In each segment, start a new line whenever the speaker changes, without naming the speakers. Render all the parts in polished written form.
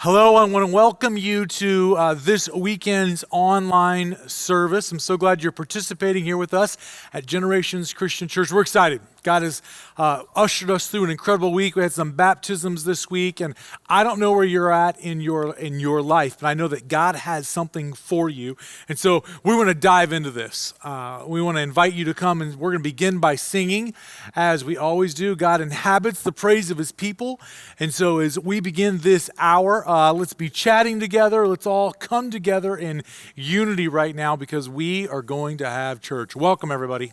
Hello, I want to welcome you to this weekend's online service. I'm so glad you're participating here with us at Generations Christian Church. We're excited. God has ushered us through an incredible week. We had some baptisms this week, and I don't know where you're at in your life, but I know that God has something for you. And so we want to dive into this. We want to invite you to come, and we're going to begin by singing, as we always do. God inhabits the praise of his people. And so as we begin this hour, let's be chatting together. Let's all come together in unity right now because we are going to have church. Welcome, everybody.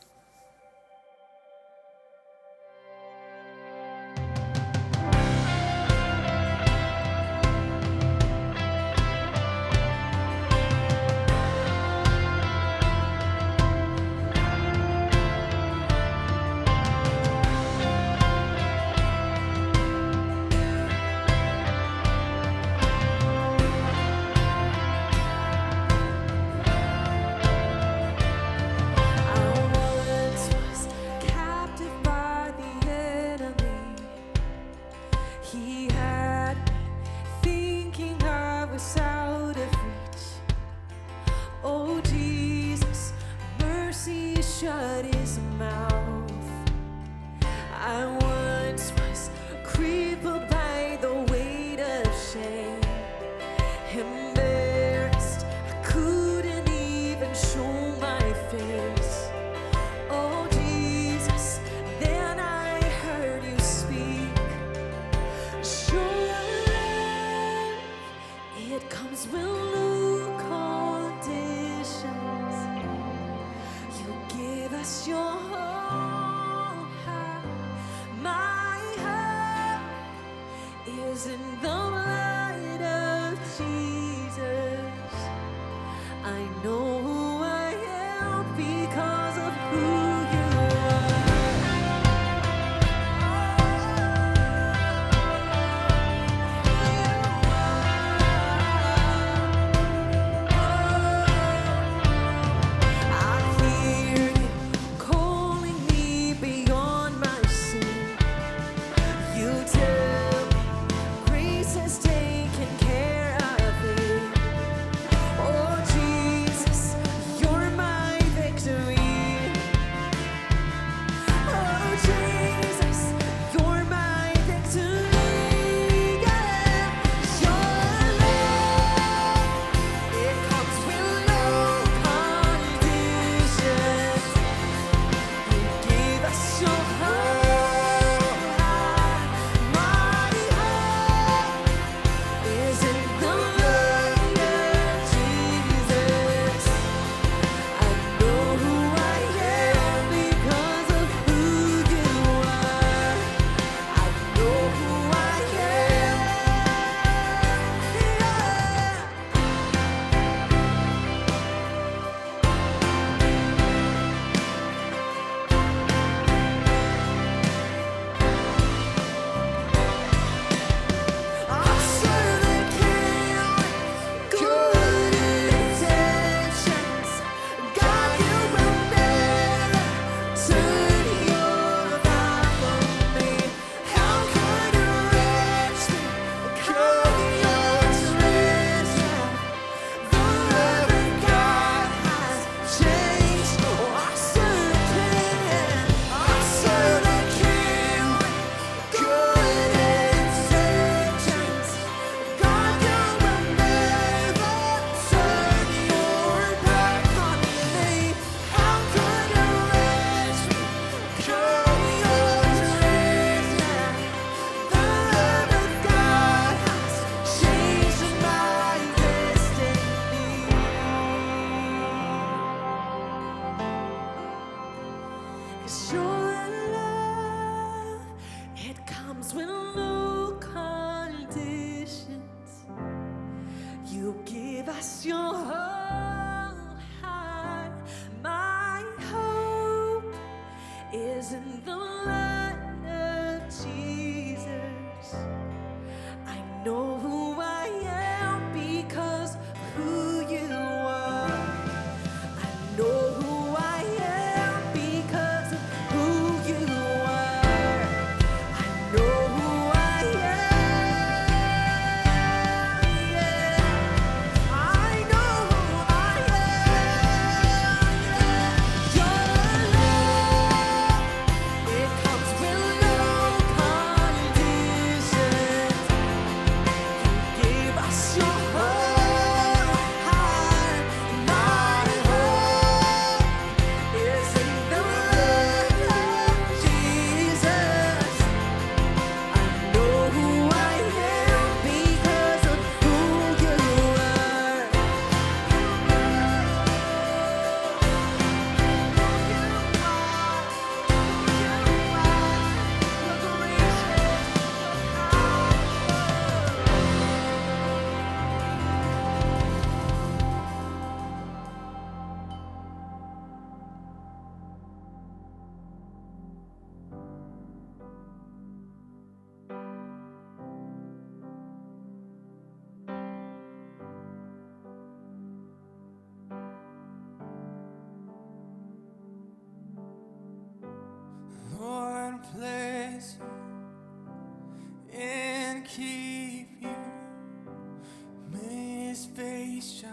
face shine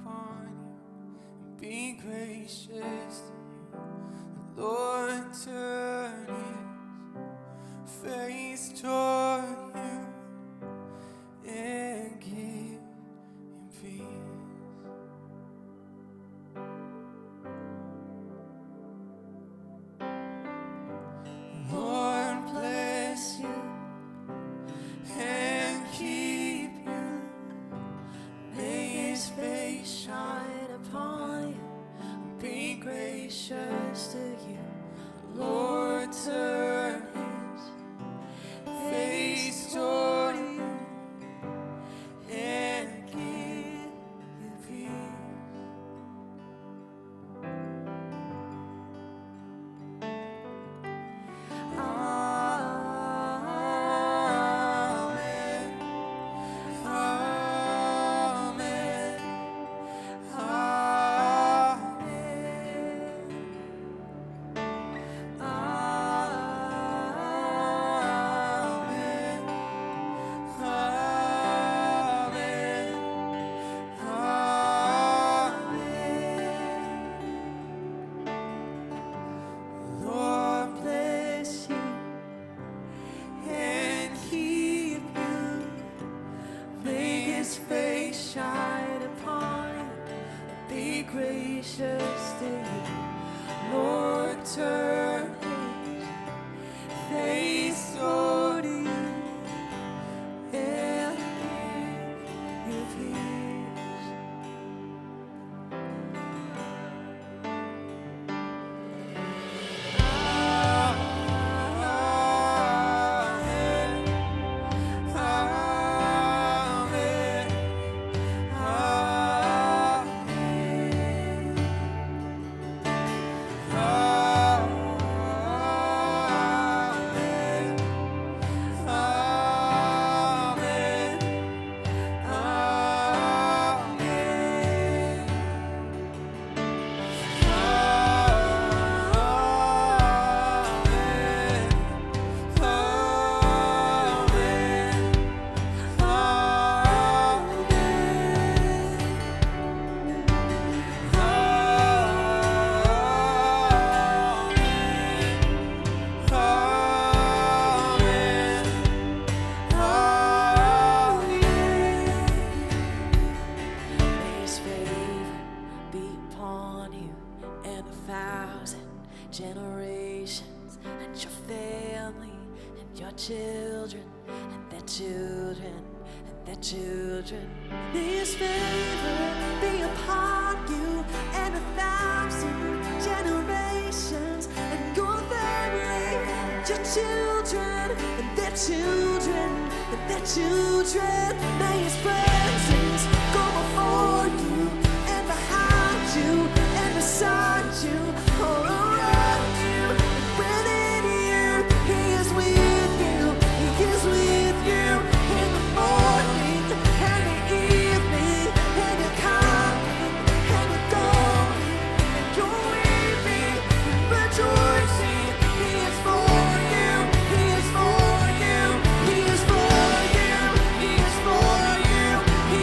upon you and be gracious to you. The Lord turn his face toward you and give him peace. Lord bless you and keep you. May his face shine upon you and be gracious to you. Lord turn his face toward you and give you peace. Amen. Amen. Lord bless you and keep you. May his face shine upon you, be gracious to you. Lord turn his face toward you and give you peace. May his favor be upon you and 1,000 generations, and your family, and your children, and their children, and their children. May his favor be upon you and 1,000 generations, and your family, and your children, and their children, and their children. May his presence go before you and behind you and beside you, all around you and within you. He is with you. He is with you in the morning and the evening, and the coming and the going, and your weeping and rejoicing. He is for you. He is for you. He is for you. He is for you. He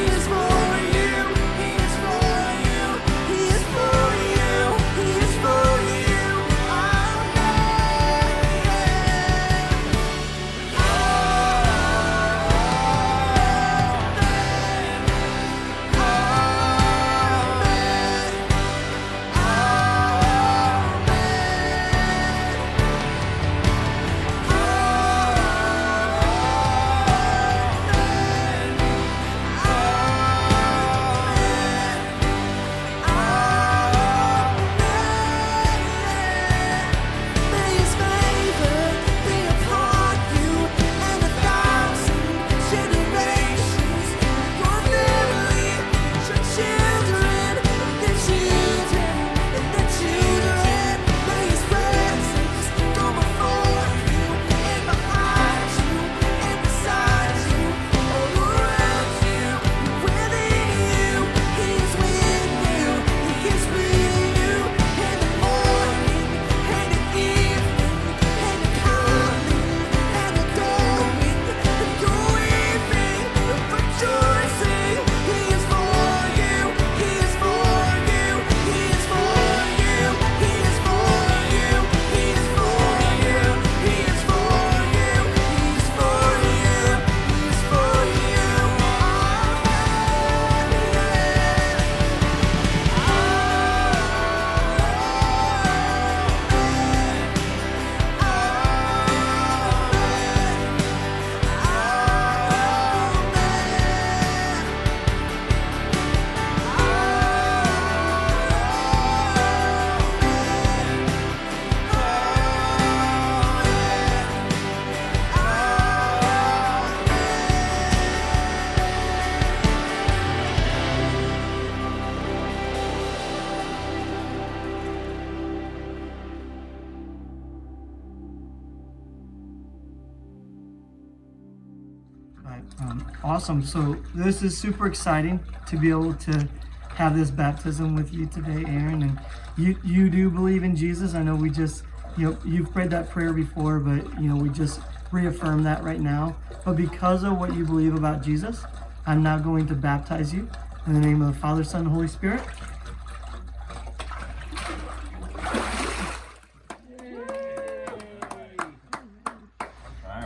Awesome. So this is super exciting to be able to have this baptism with you today, Aaron. And you do believe in Jesus. I know we just, you've prayed that prayer before, but, we just reaffirm that right now. But because of what you believe about Jesus, I'm now going to baptize you in the name of the Father, Son, and Holy Spirit.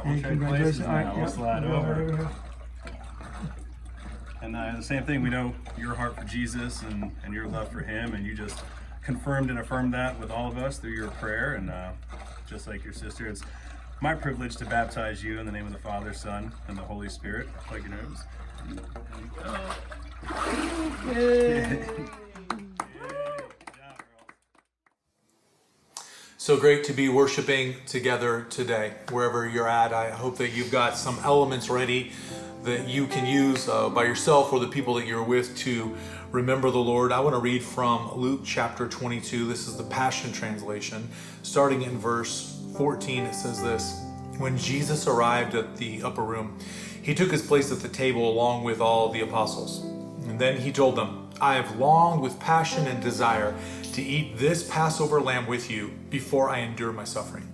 We'll trade places now.
All right,
We'll
yeah.
slide
We'll go
over.
right here.
And the same thing, we know your heart for Jesus and your love for him, and you just confirmed and affirmed that with all of us through your prayer. And just like your sister, it's my privilege to baptize you in the name of the Father, Son, and the Holy Spirit. Like your nose.
So great to be worshiping together today, wherever you're at. I hope that you've got some elements ready that you can use by yourself or the people that you're with to remember the Lord. I want to read from Luke chapter 22. This is the Passion Translation. Starting in verse 14, it says this: When Jesus arrived at the upper room, he took his place at the table along with all the apostles. And then he told them, I have longed with passion and desire to eat this Passover lamb with you before I endure my suffering.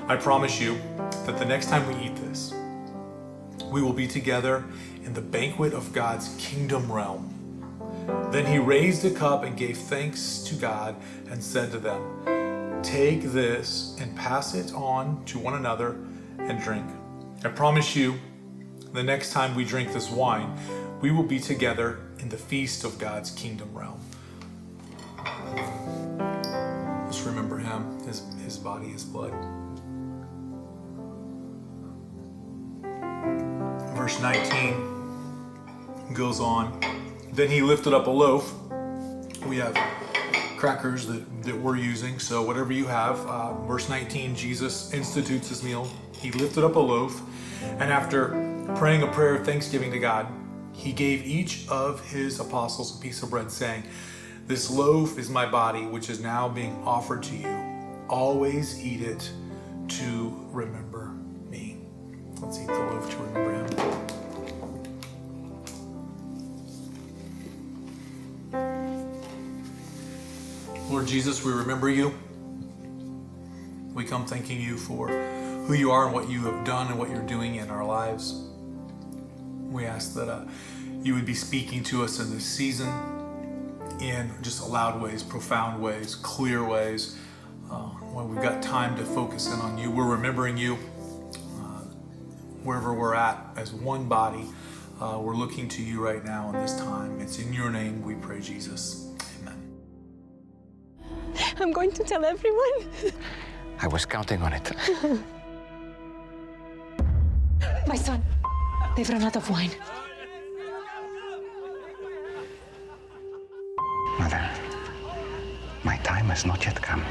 I promise you that the next time we eat this, we will be together in the banquet of God's kingdom realm. Then he raised a cup and gave thanks to God and said to them, Take this and pass it on to one another and drink. I promise you, the next time we drink this wine, we will be together in the feast of God's kingdom realm. Let's remember him, his body, his blood. Verse 19 goes on. Then he lifted up a loaf. We have crackers that we're using, so whatever you have. Verse 19, Jesus institutes his meal. He lifted up a loaf, and after praying a prayer of thanksgiving to God, he gave each of his apostles a piece of bread, saying, This loaf is my body, which is now being offered to you. Always eat it to remember me. Let's eat the loaf to remember him. Lord Jesus, we remember you. We come thanking you for who you are and what you have done and what you're doing in our lives. We ask that you would be speaking to us in this season in just loud ways, profound ways, clear ways. When we've got time to focus in on you, we're remembering you wherever we're at as one body. We're looking to you right now in this time. It's in your name we pray, Jesus. Amen.
I'm going to tell everyone.
I was counting on it.
My son, they've run out of wine.
Mother, my time has not yet come.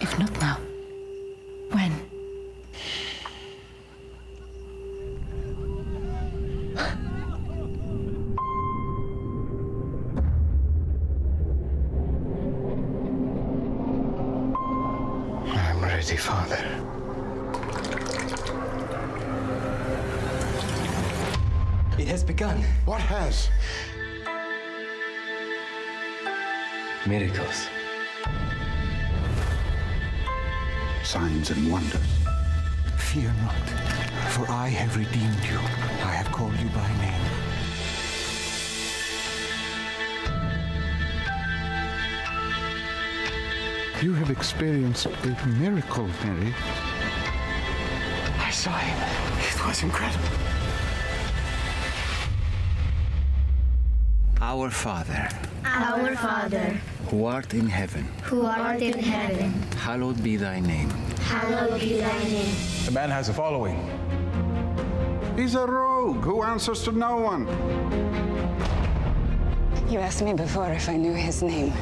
If not now, when?
I'm ready, Father.
It has begun.
What has?
Miracles.
Signs and wonders.
Fear not, for I have redeemed you. I have called you by name.
You have experienced a miracle, Mary.
I saw him. It was incredible. Our Father,
Our Father,
who art in heaven,
who art in heaven,
hallowed be thy name.
hallowed be thy name.
The man has a following.
He's a rogue who answers to no one.
You asked me before if I knew his name.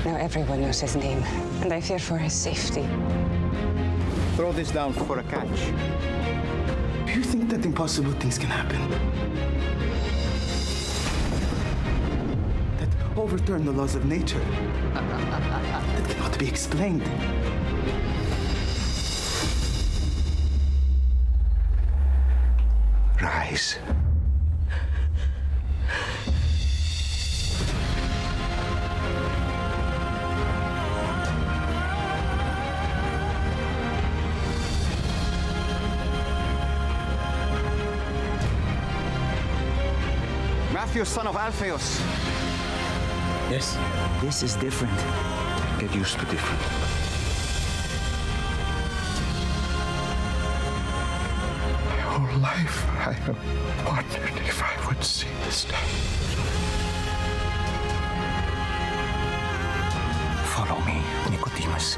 Now everyone knows his name, and I fear for his safety.
Throw this down for a catch.
Do you think that impossible things can happen? That overturn the laws of nature? That cannot be explained.
eyes.
Matthew, son of Alphaeus.
Yes? This is different. Get used to different.
My whole life, I have wondered if I would see this day.
Follow me, Nicodemus,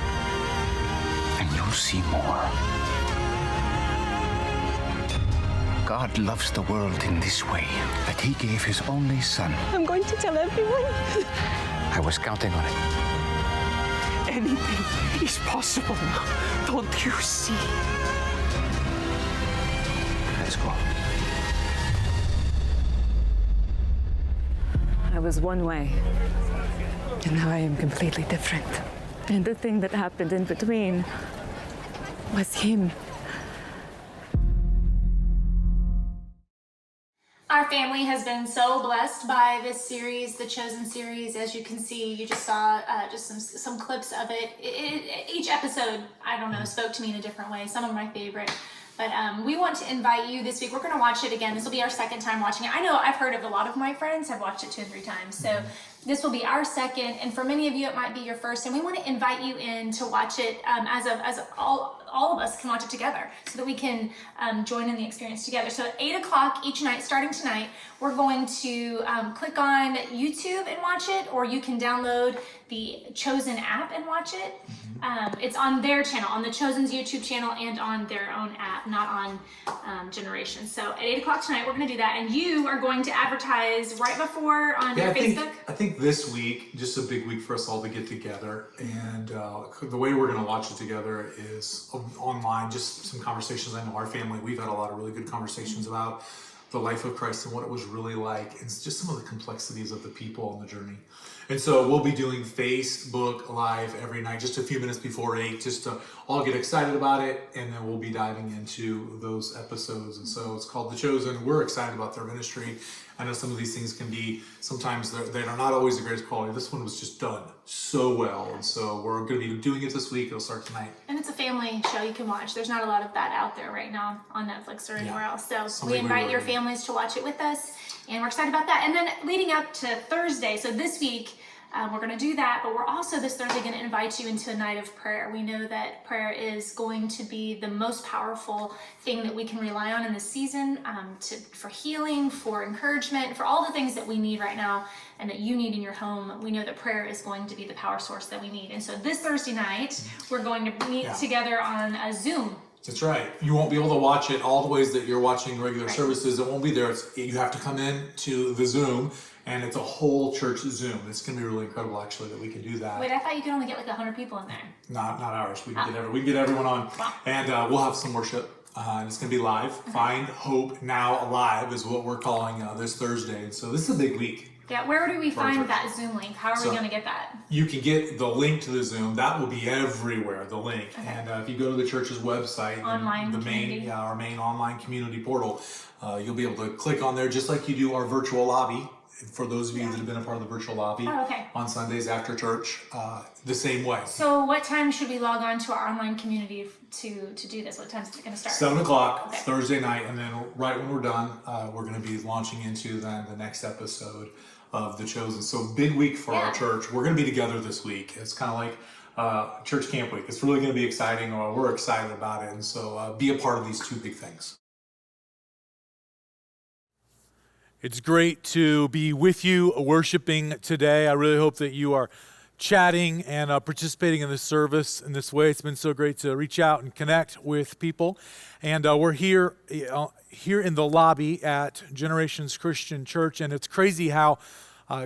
and you'll see more. God loves the world in this way, that he gave his only son.
I'm going to tell everyone.
I was counting on it.
Anything is possible now. Don't you see?
Let's go.
I was one way, and now I am completely different. And the thing that happened in between was him.
Our family has been so blessed by this series, the Chosen series. As you can see, you just saw just some clips of it. Each episode, I don't know, spoke to me in a different way. Some of my favorite. But we want to invite you this week. We're going to watch it again. This will be our second time watching it. I know I've heard of a lot of my friends have watched it 2 and 3 times. So this will be our second. And for many of you, it might be your first. And we want to invite you in to watch it as all of us can watch it together so that we can join in the experience together. So at 8 o'clock each night, starting tonight, we're going to click on YouTube and watch it, or you can download the Chosen app and watch it. It's on their channel, on the Chosen's YouTube channel, and on their own app, not on Generations. So at 8 o'clock tonight, we're going to do that, and you are going to advertise right before on your Facebook.
I think this week, just a big week for us all to get together, and the way we're going to watch it together is online, just some conversations. I know our family, we've had a lot of really good conversations about the life of Christ and what it was really like, and just some of the complexities of the people on the journey. And so we'll be doing Facebook Live every night, just a few minutes before 8, just to all get excited about it, and then we'll be diving into those episodes. And so it's called The Chosen. We're excited about their ministry. I know some of these things can be, sometimes they're not always the greatest quality. This one was just done so well. And so we're going to be doing it this week. It'll start tonight.
And it's a family show you can watch. There's not a lot of that out there right now on Netflix or anywhere else. So we invite your families to watch it with us, and we're excited about that. And then leading up to Thursday, so this week, we're going to do that, but we're also this Thursday going to invite you into a night of prayer. We know that prayer is going to be the most powerful thing that we can rely on in this season, for healing, for encouragement, for all the things that we need right now and that you need in your home. We know that prayer is going to be the power source that we need. And so this Thursday night, we're going to meet together on a Zoom.
That's right. You won't be able to watch it all the ways that you're watching regular services. It won't be there. You have to come in to the Zoom, and it's a whole church Zoom. It's going to be really incredible, actually, that we can do that.
Wait, I thought you could only get like 100 people in there.
Not ours. We can get everyone on, and we'll have some worship. And it's going to be live. Find Hope Now Alive is what we're calling this Thursday. And so this is a big week.
Yeah, where do we find that Zoom link? How are we going to get that?
You can get the link to the Zoom. That will be everywhere, the link. Okay. And if you go to the church's website, our main online community portal, you'll be able to click on there just like you do our virtual lobby. For those of you that have been a part of the virtual lobby on Sundays after church, the same way.
So what time should we log on to our online community to do this? What time is it going to start?
7 o'clock Thursday night, and then right when we're done, we're going to be launching into then the next episode of The Chosen. So big week for our church. We're going to be together this week. It's kind of like church camp week. It's really going to be exciting. We're excited about it, and so be a part of these two big things. It's great to be with you worshiping today. I really hope that you are chatting and participating in this service in this way. It's been so great to reach out and connect with people. And we're here in the lobby at Generations Christian Church, and it's crazy how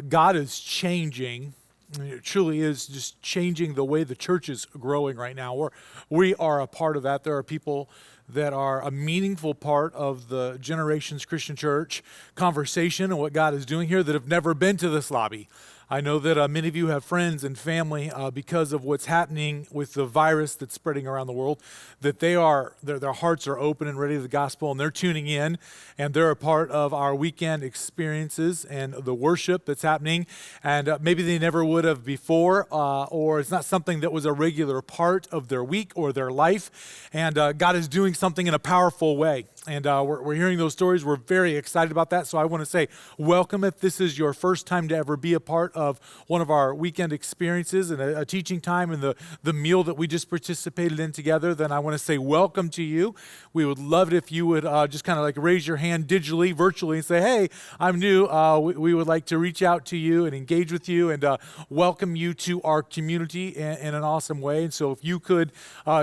God is changing. I mean, it truly is just changing the way the church is growing right now. We are a part of that. There are people that are a meaningful part of the Generations Christian Church conversation and what God is doing here that have never been to this lobby I know that many of you have friends and family because of what's happening with the virus that's spreading around the world, that their hearts are open and ready to the gospel, and they're tuning in, and they're a part of our weekend experiences and the worship that's happening, and maybe they never would have before, or it's not something that was a regular part of their week or their life, and God is doing something in a powerful way. And we're hearing those stories. We're very excited about that. So I want to say welcome if this is your first time to ever be a part of one of our weekend experiences and a teaching time and the meal that we just participated in together. Then I want to say welcome to you. We would love it if you would just kind of like raise your hand digitally, virtually, and say, hey, I'm new. We would like to reach out to you and engage with you and welcome you to our community in an awesome way. And so if you could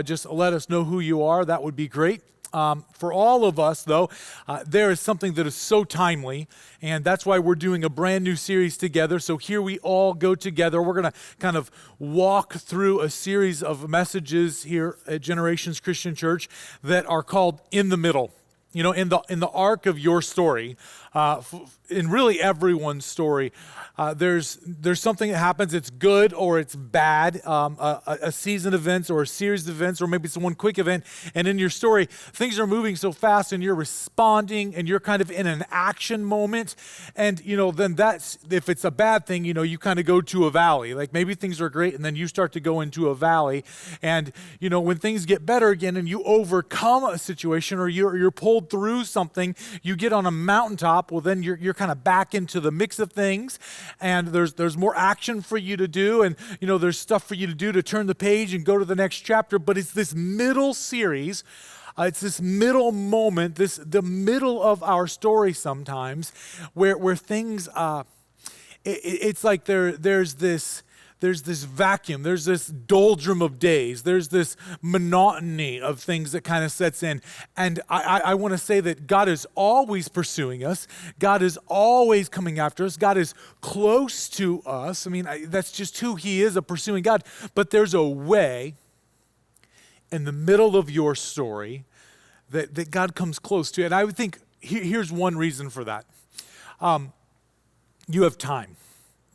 just let us know who you are, that would be great. For all of us, though, there is something that is so timely, and that's why we're doing a brand new series together. So here we all go together. We're going to kind of walk through a series of messages here at Generations Christian Church that are called In the Middle. You know, in the arc of your story, in really everyone's story, there's something that happens. It's good or it's bad, a season of events or a series of events, or maybe it's one quick event. And in your story, things are moving so fast, and you're responding, and you're kind of in an action moment. And then that's, if it's a bad thing, you kind of go to a valley. Like maybe things are great, and then you start to go into a valley. And when things get better again, and you overcome a situation, or you're pulled through something, you get on a mountaintop. Well, then you're kind of back into the mix of things, and there's more action for you to do, and there's stuff for you to do to turn the page and go to the next chapter. But it's this middle series, it's this middle moment, the middle of our story sometimes, where things it's like there's this vacuum, there's this doldrum of days, there's this monotony of things that kind of sets in. And I want to say that God is always pursuing us. God is always coming after us. God is close to us. I mean, that's just who He is, a pursuing God. But there's a way in the middle of your story that God comes close to. And I would think here's one reason for that. You have time.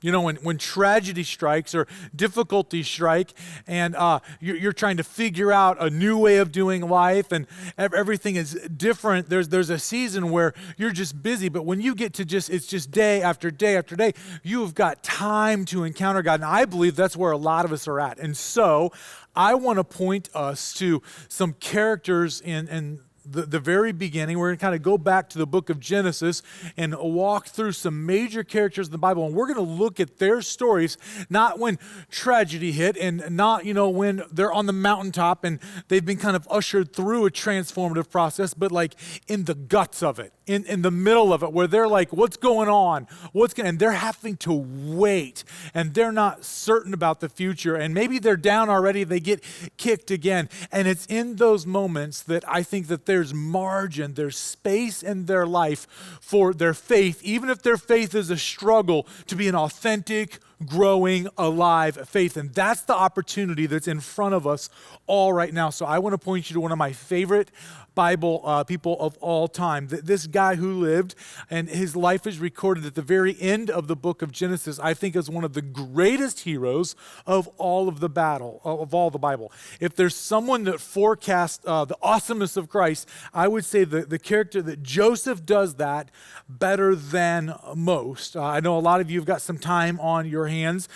When tragedy strikes or difficulties strike, and you're trying to figure out a new way of doing life, and everything is different, there's a season where you're just busy. But when you get to it's just day after day after day, you have got time to encounter God. And I believe that's where a lot of us are at. And so I want to point us to some characters in the very beginning. We're going to kind of go back to the book of Genesis and walk through some major characters in the Bible. And we're going to look at their stories, not when tragedy hit, and not, when they're on the mountaintop and they've been kind of ushered through a transformative process, but like in the guts of it, in the middle of it, where they're like, what's going on? And they're having to wait, and they're not certain about the future. And maybe they're down already, they get kicked again. And it's in those moments that I think that there's margin, there's space in their life for their faith, even if their faith is a struggle, to be an authentic, growing, alive faith. And that's the opportunity that's in front of us all right now. So I want to point you to one of my favorite Bible people of all time. This guy who lived, and his life is recorded at the very end of the book of Genesis, I think is one of the greatest heroes of all of the Bible. If there's someone that forecasts the awesomeness of Christ, I would say the character that Joseph does that better than most. I know a lot of you have got some time on your hands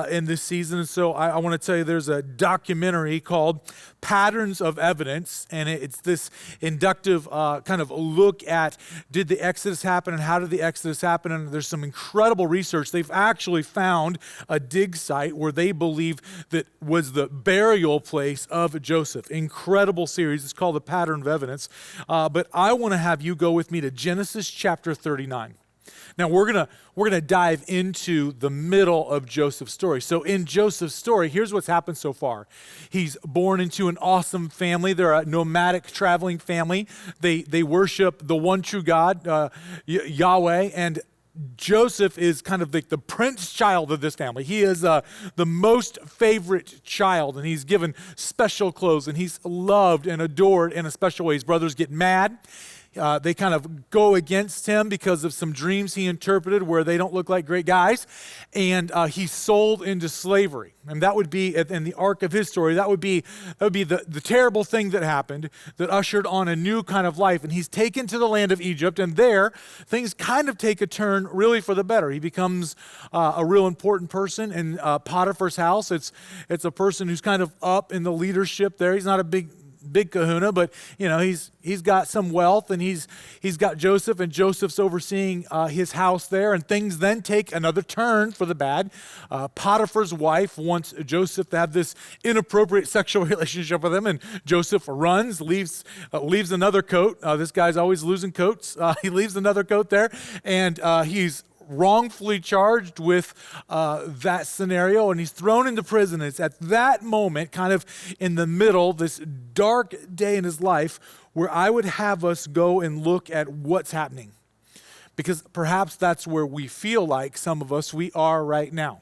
in this season, and so I want to tell you there's a documentary called Patterns of Evidence, and it's this inductive kind of look at, did the Exodus happen and how did the Exodus happen? And there's some incredible research. They've actually found a dig site where they believe that was the burial place of Joseph. Incredible series. It's called The Pattern of Evidence. But I want to have you go with me to Genesis chapter 39. Now we're gonna dive into the middle of Joseph's story. So in Joseph's story, here's what's happened so far. He's born into an awesome family. They're a nomadic traveling family. They worship the one true God, Yahweh, and Joseph is kind of the prince child of this family. He is the most favorite child, and he's given special clothes, and he's loved and adored in a special way. His brothers get mad. They kind of go against him because of some dreams he interpreted where they don't look like great guys. And he's sold into slavery. And that would be, in the arc of his story, that would be the terrible thing that happened that ushered on a new kind of life. And he's taken to the land of Egypt, and there things kind of take a turn really for the better. He becomes a real important person in Potiphar's house. It's a person who's kind of up in the leadership there. He's not a big kahuna, but he's got some wealth, and he's got Joseph, and Joseph's overseeing his house there, and things then take another turn for the bad. Potiphar's wife wants Joseph to have this inappropriate sexual relationship with him, and Joseph runs, leaves another coat. This guy's always losing coats. He leaves another coat there, and he's wrongfully charged with that scenario, and he's thrown into prison. It's at that moment, kind of in the middle, this dark day in his life, where I would have us go and look at what's happening. Because perhaps that's where we feel like some of us, we are right now.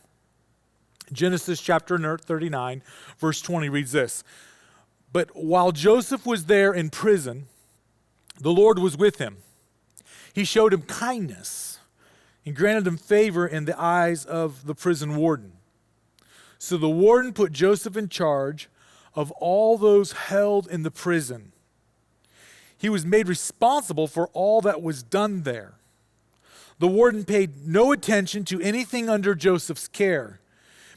Genesis chapter 39, verse 20 reads this: "But while Joseph was there in prison, the Lord was with him. He showed him kindness and granted him favor in the eyes of the prison warden. So the warden put Joseph in charge of all those held in the prison. He was made responsible for all that was done there. The warden paid no attention to anything under Joseph's care,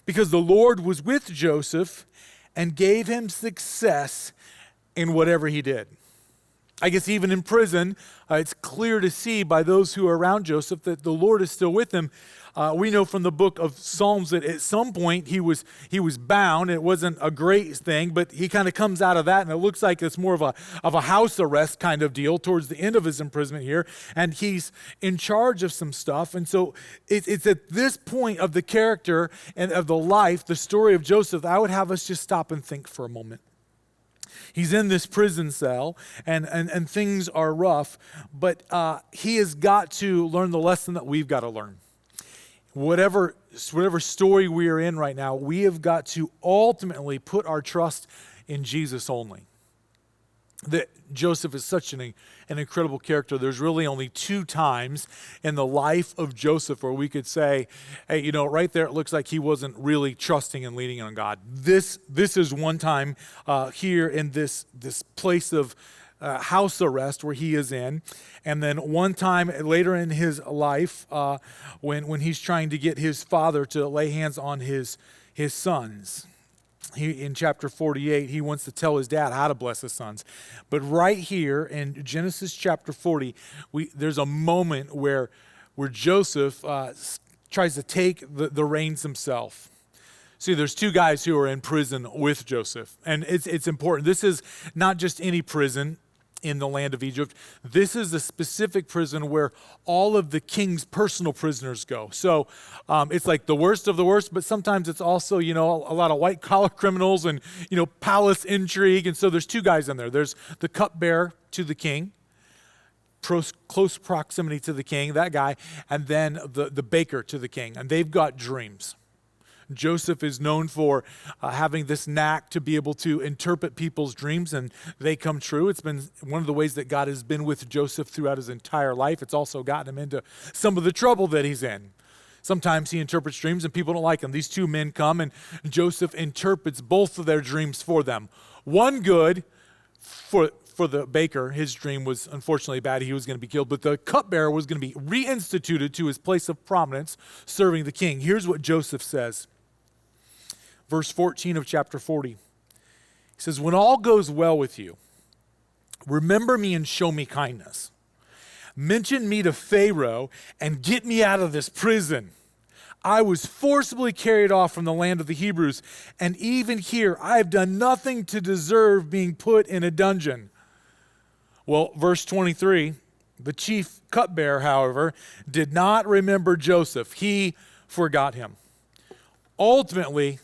because the Lord was with Joseph and gave him success in whatever he did." I guess even in prison, it's clear to see by those who are around Joseph that the Lord is still with him. We know from the book of Psalms that at some point he was bound. It wasn't a great thing, but he kind of comes out of that, and it looks like it's more of a house arrest kind of deal towards the end of his imprisonment here, and he's in charge of some stuff. And so it's at this point of the character and of the life, the story of Joseph, I would have us just stop and think for a moment. He's in this prison cell, and things are rough, but he has got to learn the lesson that we've got to learn. Whatever story we are in right now, we have got to ultimately put our trust in Jesus only. That Joseph is such an incredible character. There's really only two times in the life of Joseph where we could say, hey, right there it looks like he wasn't really trusting and leaning on God. This is one time here in this place of house arrest where he is in, and then one time later in his life when he's trying to get his father to lay hands on his sons. In chapter 48, he wants to tell his dad how to bless his sons. But right here in Genesis chapter 40, there's a moment where Joseph tries to take the reins himself. See, there's two guys who are in prison with Joseph, and it's important. This is not just any prison in the land of Egypt. This is a specific prison where all of the king's personal prisoners go. So it's like the worst of the worst, but sometimes it's also, a lot of white collar criminals and, palace intrigue. And so there's two guys in there. There's the cupbearer to the king, close proximity to the king, that guy, and then the baker to the king. And they've got dreams. Joseph is known for having this knack to be able to interpret people's dreams, and they come true. It's been one of the ways that God has been with Joseph throughout his entire life. It's also gotten him into some of the trouble that he's in. Sometimes he interprets dreams and people don't like him. These two men come, and Joseph interprets both of their dreams for them. One good for the baker, his dream was unfortunately bad. He was going to be killed, but the cupbearer was going to be reinstituted to his place of prominence, serving the king. Here's what Joseph says. Verse 14 of chapter 40. He says, "When all goes well with you, remember me and show me kindness. Mention me to Pharaoh and get me out of this prison. I was forcibly carried off from the land of the Hebrews, and even here I have done nothing to deserve being put in a dungeon." Well, verse 23, the chief cupbearer, however, did not remember Joseph. He forgot him. Ultimately,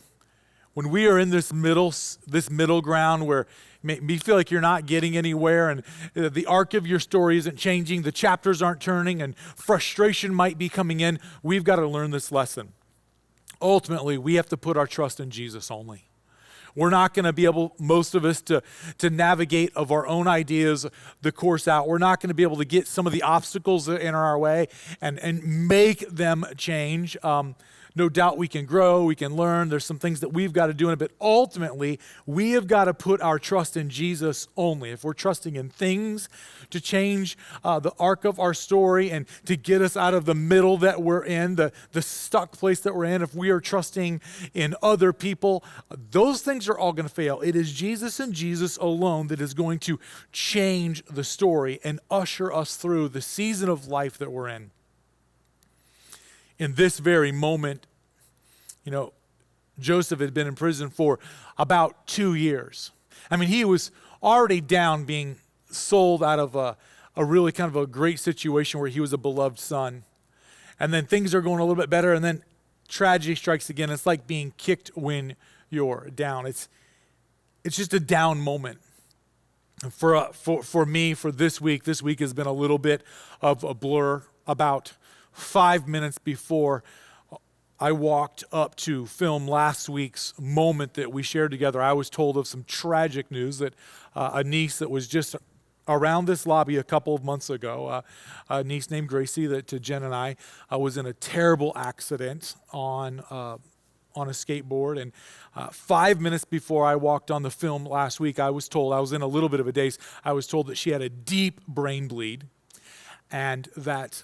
when we are in this middle ground where you feel like you're not getting anywhere and the arc of your story isn't changing, the chapters aren't turning, and frustration might be coming in, we've got to learn this lesson. Ultimately, we have to put our trust in Jesus only. We're not going to be able, most of us, to navigate of our own ideas the course out. We're not going to be able to get some of the obstacles that are in our way and make them change. No doubt we can grow, we can learn. There's some things that we've got to do in it, but ultimately, we have got to put our trust in Jesus only. If we're trusting in things to change the arc of our story and to get us out of the middle that we're in, the stuck place that we're in, if we are trusting in other people, those things are all going to fail. It is Jesus and Jesus alone that is going to change the story and usher us through the season of life that we're in. In this very moment, Joseph had been in prison for about 2 years. I mean, he was already down being sold out of a really kind of a great situation where he was a beloved son. And then things are going a little bit better, and then tragedy strikes again. It's like being kicked when you're down. It's just a down moment. And for me, for this week has been a little bit of a blur. About 5 minutes before I walked up to film last week's moment that we shared together, I was told of some tragic news that a niece that was just around this lobby a couple of months ago, a niece named Gracie that to Jen and I was in a terrible accident on a skateboard. And 5 minutes before I walked on the film last week, I was told, I was in a little bit of a daze, I was told that she had a deep brain bleed, and that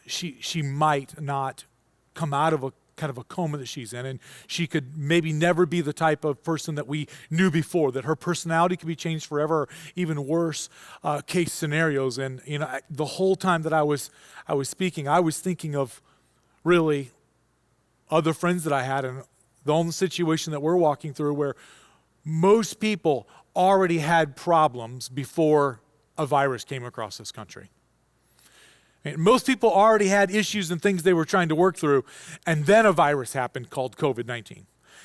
she might not come out of a kind of a coma that she's in, and she could maybe never be the type of person that we knew before, that her personality could be changed forever, or even worse case scenarios. And the whole time that I was speaking, I was thinking of really other friends that I had, and the own situation that we're walking through, where most people already had problems before a virus came across this country. And most people already had issues and things they were trying to work through, and then a virus happened called COVID-19.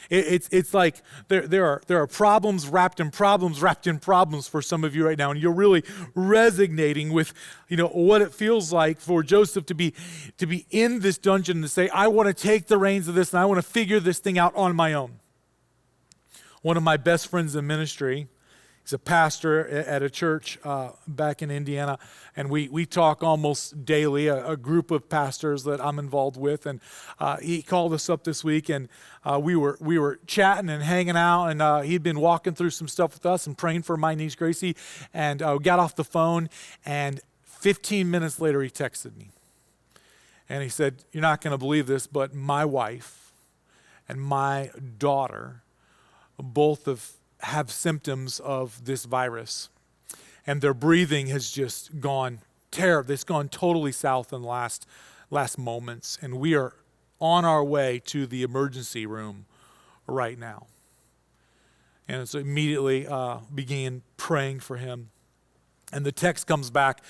It's like there are problems wrapped in problems for some of you right now, and you're really resonating with what it feels like for Joseph to be in this dungeon and to say, I want to take the reins of this and I want to figure this thing out on my own. One of my best friends in ministry, he's a pastor at a church back in Indiana, and we talk almost daily, a group of pastors that I'm involved with, and he called us up this week, and we were chatting and hanging out, and he'd been walking through some stuff with us and praying for my niece Gracie, and got off the phone, and 15 minutes later he texted me, and he said, you're not going to believe this, but my wife and my daughter both have symptoms of this virus, and their breathing has just gone terrible. It's gone totally south in the last moments, and we are on our way to the emergency room right now. And so immediately began praying for him, and the text comes back,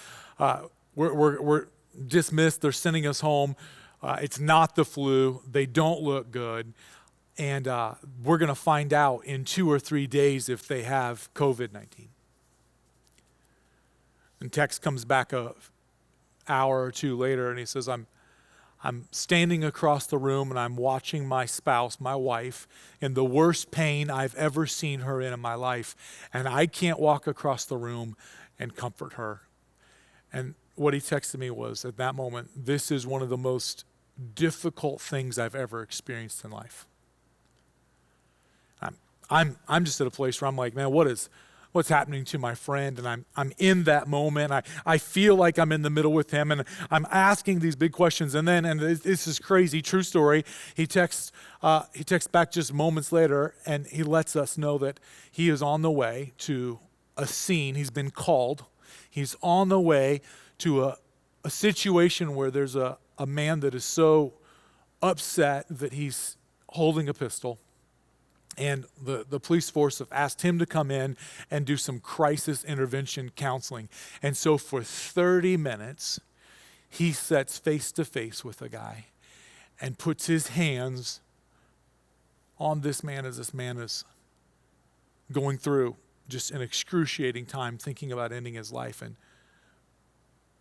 we're dismissed, they're sending us home, it's not the flu, they don't look good. And we're going to find out in 2 or 3 days if they have COVID-19. And text comes back an hour or two later, and he says, I'm standing across the room, and I'm watching my spouse, my wife, in the worst pain I've ever seen her in my life. And I can't walk across the room and comfort her. And what he texted me was, at that moment, this is one of the most difficult things I've ever experienced in life. I'm just at a place where I'm like, man, what's happening to my friend? And I'm in that moment. I feel like I'm in the middle with him, and I'm asking these big questions. And this is crazy, true story. He texts back just moments later, and he lets us know that he is on the way to a scene. He's been called. He's on the way to a situation where there's a man that is so upset that he's holding a pistol. And the police force have asked him to come in and do some crisis intervention counseling. And so for 30 minutes, he sits face to face with a guy and puts his hands on this man as this man is going through just an excruciating time thinking about ending his life, and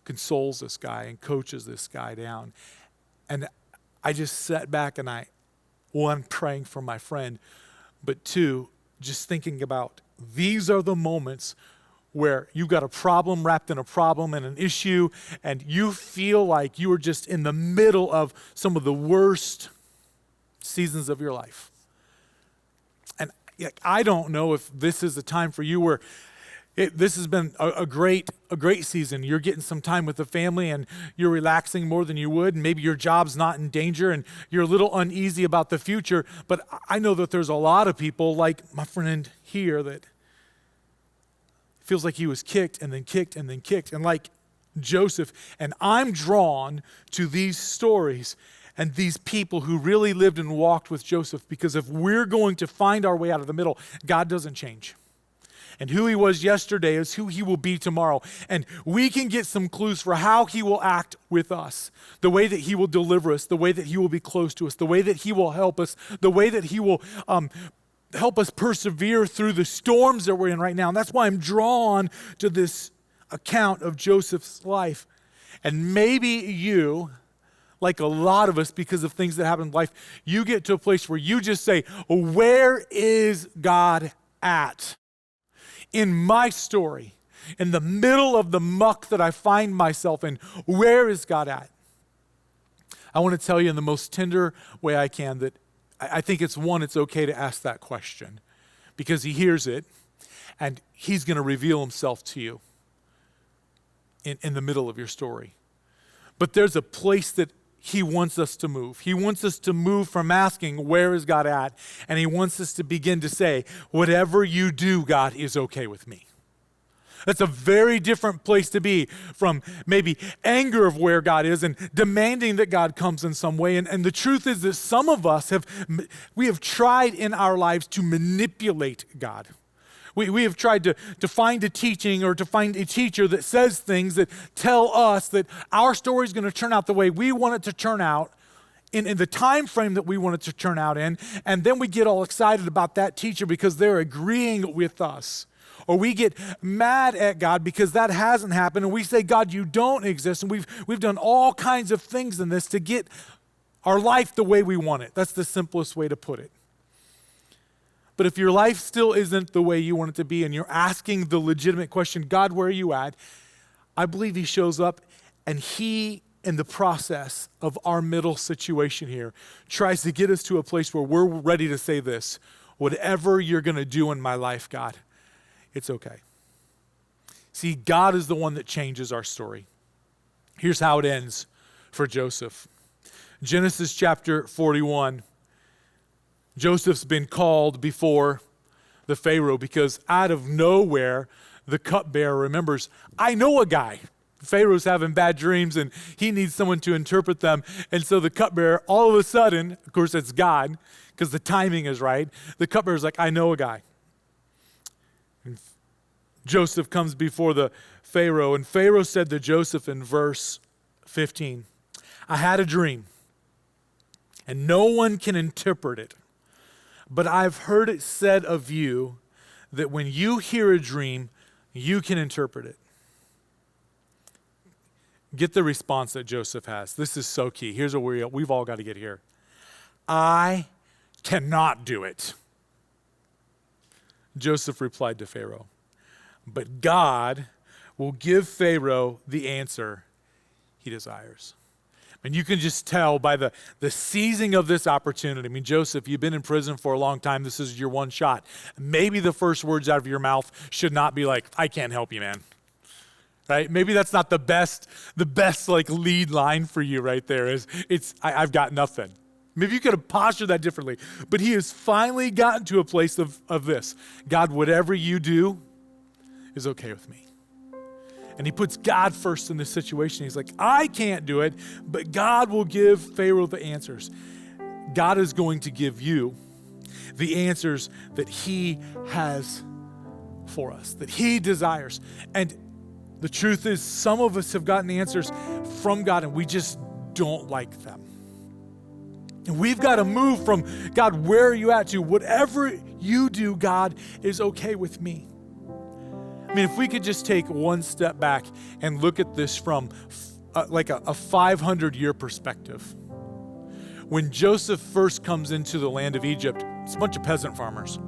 consoles this guy and coaches this guy down. And I just sat back and I'm praying for my friend, but two, just thinking about these are the moments where you've got a problem wrapped in a problem and an issue, and you feel like you are just in the middle of some of the worst seasons of your life. And I don't know if this is a time for you where this has been a great season. You're getting some time with the family and you're relaxing more than you would. And maybe your job's not in danger and you're a little uneasy about the future. But I know that there's a lot of people like my friend here that feels like he was kicked and then kicked and then kicked. And like Joseph, and I'm drawn to these stories and these people who really lived and walked with Joseph, because if we're going to find our way out of the middle, God doesn't change. And who he was yesterday is who he will be tomorrow. And we can get some clues for how he will act with us, the way that he will deliver us, the way that he will be close to us, the way that he will help us, the way that he will help us persevere through the storms that we're in right now. And that's why I'm drawn to this account of Joseph's life. And maybe you, like a lot of us, because of things that happen in life, you get to a place where you just say, where is God at? In my story, in the middle of the muck that I find myself in, where is God at? I want to tell you in the most tender way I can that I think it's okay to ask that question, because he hears it and he's going to reveal himself to you in the middle of your story. But there's a place that he wants us to move. He wants us to move from asking, where is God at? And he wants us to begin to say, whatever you do, God, is okay with me. That's a very different place to be from maybe anger of where God is and demanding that God comes in some way. And the truth is that some of us have tried in our lives to manipulate God. We have tried to find a teaching or to find a teacher that says things that tell us that our story is going to turn out the way we want it to turn out in the time frame that we want it to turn out in. And then we get all excited about that teacher because they're agreeing with us. Or we get mad at God because that hasn't happened. And we say, God, you don't exist. And we've done all kinds of things in this to get our life the way we want it. That's the simplest way to put it. But if your life still isn't the way you want it to be and you're asking the legitimate question, God, where are you at? I believe he shows up and he, in the process of our middle situation here, tries to get us to a place where we're ready to say this: whatever you're going to do in my life, God, it's okay. See, God is the one that changes our story. Here's how it ends for Joseph. Genesis chapter 41. Joseph's been called before the Pharaoh because out of nowhere, the cupbearer remembers, I know a guy. Pharaoh's having bad dreams and he needs someone to interpret them. And so the cupbearer, all of a sudden, of course it's God, because the timing is right, the cupbearer's like, I know a guy. And Joseph comes before the Pharaoh, and Pharaoh said to Joseph in verse 15, I had a dream, and no one can interpret it. But I've heard it said of you that when you hear a dream, you can interpret it. Get the response that Joseph has. This is so key. Here's what we've all got to get here. I cannot do it. Joseph replied to Pharaoh, but God will give Pharaoh the answer he desires. And you can just tell by the seizing of this opportunity. I mean, Joseph, you've been in prison for a long time. This is your one shot. Maybe the first words out of your mouth should not be like, I can't help you, man. Right? Maybe that's not the best like lead line for you right there is I've got nothing. Maybe you could have postured that differently. But he has finally gotten to a place of this. God, whatever you do is okay with me. And he puts God first in this situation. He's like, I can't do it, but God will give Pharaoh the answers. God is going to give you the answers that he has for us, that he desires. And the truth is, some of us have gotten answers from God and we just don't like them. And we've got to move from, God, where are you at, to whatever you do, God, is okay with me. I mean, if we could just take one step back and look at this from like a 500-year perspective. When Joseph first comes into the land of Egypt, it's a bunch of peasant farmers.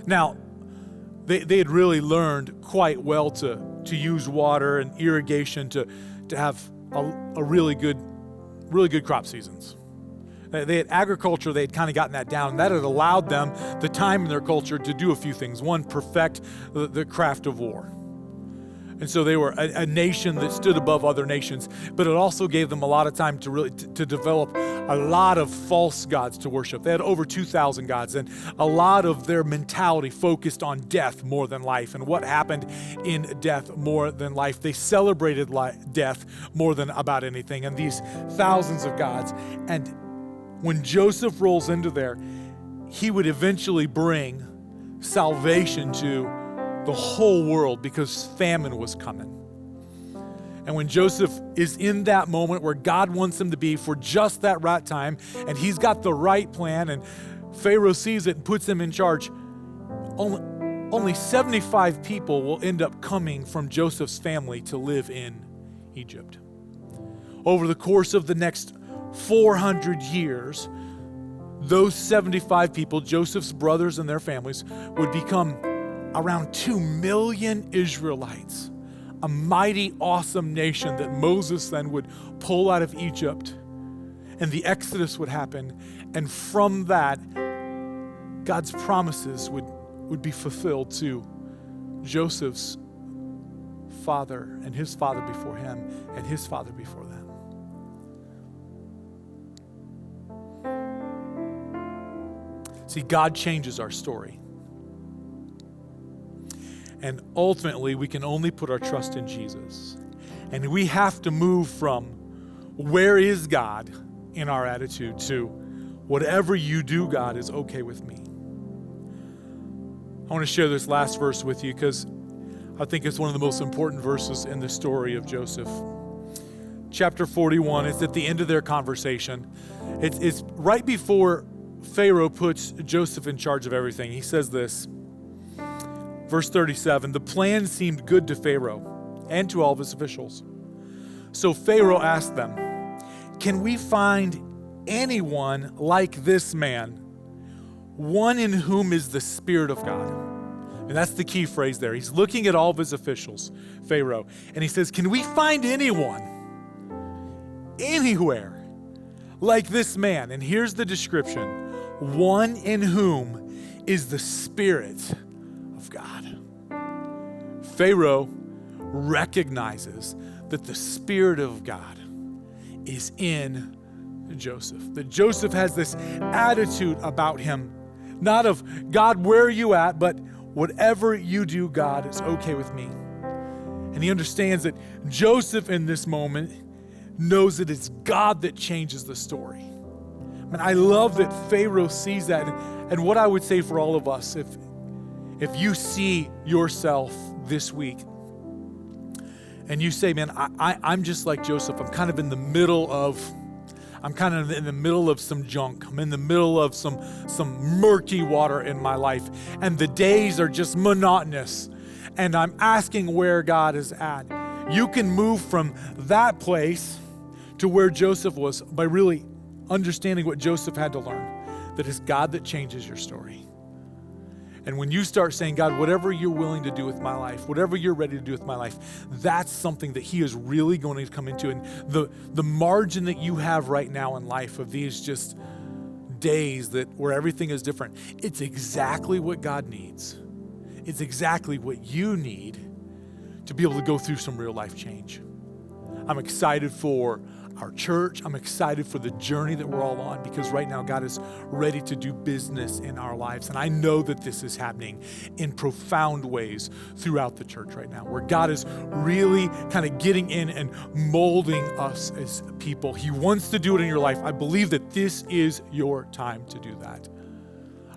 Now, they had really learned quite well to use water and irrigation to have a really good crop seasons. They had agriculture, they had kind of gotten that down. That had allowed them the time in their culture to do a few things. One, perfect the craft of war. And so they were a nation that stood above other nations, but it also gave them a lot of time to really to develop a lot of false gods to worship. They had over 2,000 gods, and a lot of their mentality focused on death more than life, and what happened in death more than life. They celebrated death more than about anything, and these thousands of gods. And when Joseph rolls into there, he would eventually bring salvation to the whole world because famine was coming. And when Joseph is in that moment where God wants him to be for just that right time, and he's got the right plan, and Pharaoh sees it and puts him in charge, only 75 people will end up coming from Joseph's family to live in Egypt. Over the course of the next 400 years, those 75 people, Joseph's brothers and their families, would become around 2 million Israelites, a mighty, awesome nation that Moses then would pull out of Egypt, and the Exodus would happen. And from that, God's promises would be fulfilled to Joseph's father and his father before him and his father before them. See, God changes our story. And ultimately, we can only put our trust in Jesus. And we have to move from where is God in our attitude to whatever you do, God, is okay with me. I want to share this last verse with you because I think it's one of the most important verses in the story of Joseph. Chapter 41, it's at the end of their conversation. It's right before Pharaoh puts Joseph in charge of everything. He says this, verse 37, the plan seemed good to Pharaoh and to all of his officials. So Pharaoh asked them, can we find anyone like this man, one in whom is the Spirit of God? And that's the key phrase there. He's looking at all of his officials, Pharaoh, and he says, can we find anyone, anywhere, like this man? And here's the description, one in whom is the Spirit of God. Pharaoh recognizes that the Spirit of God is in Joseph. That Joseph has this attitude about him, not of, God, where are you at? But whatever you do, God, is okay with me. And he understands that Joseph in this moment knows that it's God that changes the story. And I love that Pharaoh sees that. And what I would say for all of us, if you see yourself this week and you say, man, I'm just like Joseph. I'm kind of in the middle of some junk. I'm in the middle of some murky water in my life. And the days are just monotonous. And I'm asking where God is at. You can move from that place to where Joseph was by really understanding what Joseph had to learn, that it's God that changes your story. And when you start saying, God, whatever you're willing to do with my life, whatever you're ready to do with my life, that's something that he is really going to come into. And the margin that you have right now in life of these just days where everything is different, it's exactly what God needs. It's exactly what you need to be able to go through some real life change. I'm excited for our church. I'm excited for the journey that we're all on because right now God is ready to do business in our lives. And I know that this is happening in profound ways throughout the church right now, where God is really kind of getting in and molding us as people. He wants to do it in your life. I believe that this is your time to do that.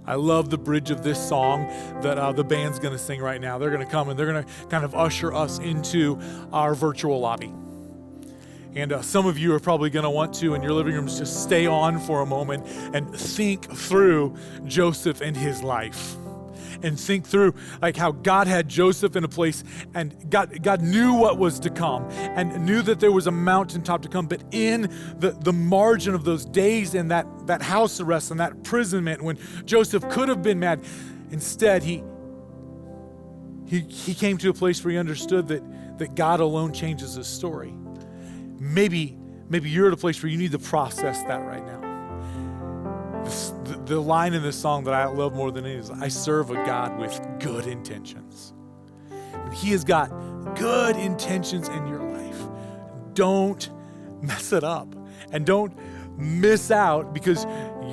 I love the bridge of this song that the band's going to sing right now. They're going to come and they're going to kind of usher us into our virtual lobby. And some of you are probably going to want to, in your living rooms, just stay on for a moment and think through Joseph and his life. And think through like how God had Joseph in a place and God knew what was to come and knew that there was a mountaintop to come. But in the margin of those days in that house arrest and that imprisonment when Joseph could have been mad, Instead, he came to a place where he understood that God alone changes his story. Maybe you're at a place where you need to process that right now. The line in this song that I love more than any is, I serve a God with good intentions. He has got good intentions in your life. Don't mess it up. And don't miss out because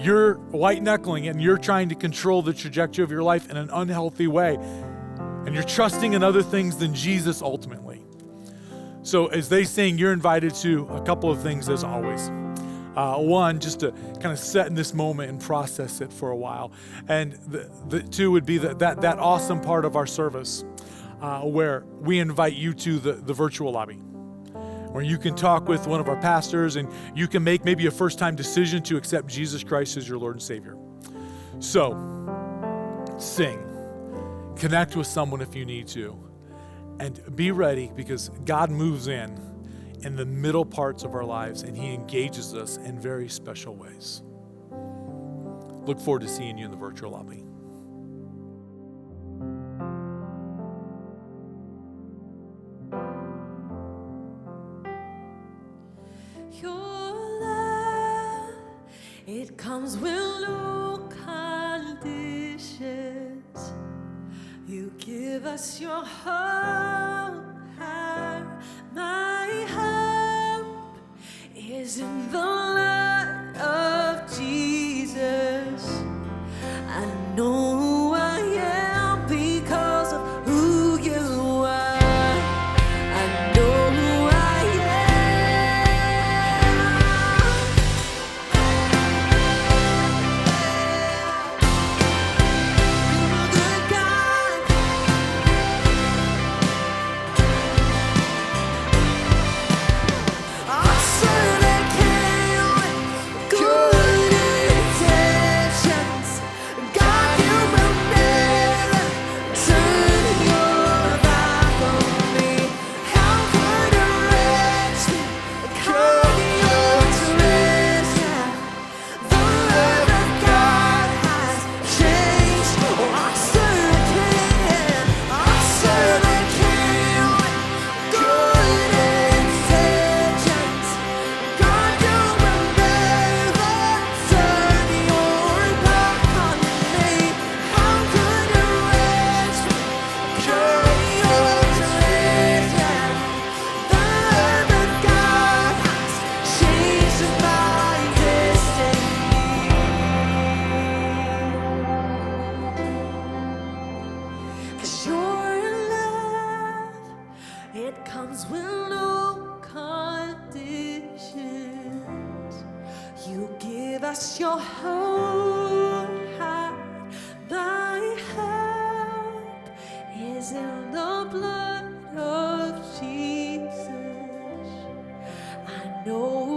you're white-knuckling and you're trying to control the trajectory of your life in an unhealthy way. And you're trusting in other things than Jesus ultimately. So as they sing, you're invited to a couple of things as always. One, just to kind of set in this moment and process it for a while. And the two would be that awesome part of our service where we invite you to the virtual lobby, where you can talk with one of our pastors and you can make maybe a first-time decision to accept Jesus Christ as your Lord and Savior. So, sing, connect with someone if you need to, and be ready because God moves in the middle parts of our lives and he engages us in very special ways. Look forward to seeing you in the virtual lobby.
It comes with no conditions. You give us your hope. My hope is in the blood of Jesus. I know who I am because of who you are. I know who I your whole heart. My hope is in the blood of Jesus. I know